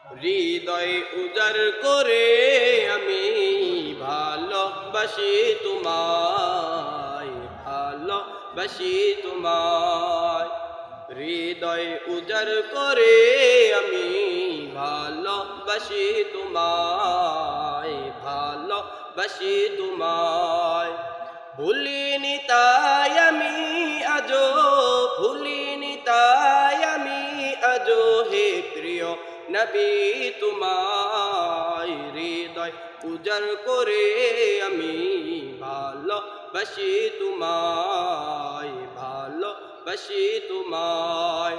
হৃদয় উজাড় করে আমি ভালোবাসি তোমায়, ভালোবাসি তোমায়। হৃদয় উজাড় করে আমি ভালোবাসি তোমায়, ভালোবাসি তোমায়। ভুলিনি তাই আমি আজো, ভুলিনি তাই আমি আজো হে প্রিয় নবী তোমায়। হৃদয় উজাড় করে আমি ভালোবাসি তোমায়, ভালোবাসি তোমায়।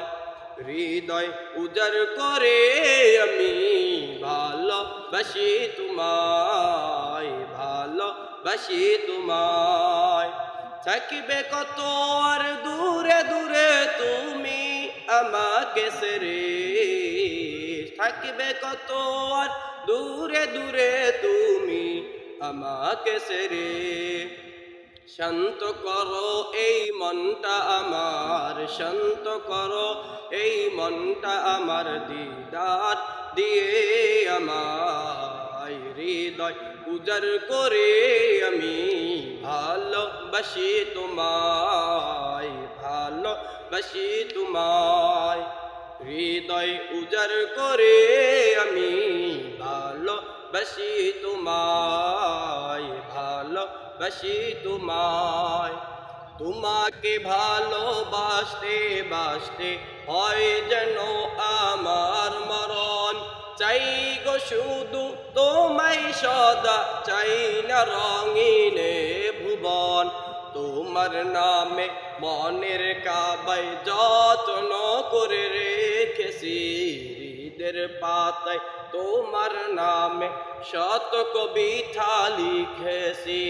হৃদয় উজাড় করে আমি ভালোবাসি তোমায়, ভালোবাসি তোমায়। থাকিবে কত আর দূরে দূরে তুমি আমাকে ছেড়ে, থাকিবে কত আর দূরে দূরে তুমি আমাকে ছেড়ে। শান্ত করো এই মনটা আমার, শান্ত করো এই মনটা আমার, দিদার দিয়ে আমায়। হৃদয় উজাড় করে আমি ভালোবাসি তোমায়, ভালোবাসি তোমায়। হৃদয় উজাড় করে আমি ভালোবাসি তোমায়, ভালোবাসি তোমায়। তোমাকে ভালোবাসতে বাসতে হয় যেন আমার মরণ। চাই গো শুধু তোমায় সদা, চাই না রঙিনে ভুবন। তোমার নামে মনের কাবায় যত্ন করে রেখেছি, হৃদের পাতায় তোমার নামে শত কবিতা লিখেছি।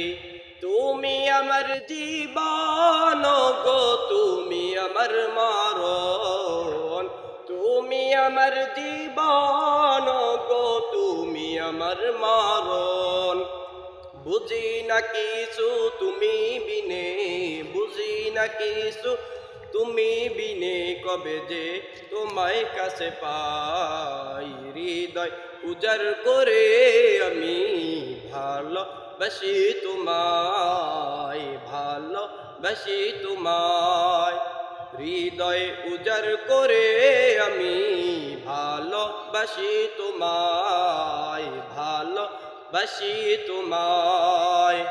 তুমি আমার জীবন গো, তুমি আমার মরণ, তুমি আমার জীবন গো, তুমি আমার মরণ। বুঝি না কিছু তুমি বিনে, বুঝি না কিছু তুমি বিনে, কবে যে তোমায় কাছে পাই। হৃদয় উজাড় করে আমি ভালোবাসি তোমায়, ভালোবাসি তোমায়। হৃদয় উজাড় করে আমি ভালোবাসি তোমায়, ভালোবাসি তোমায়।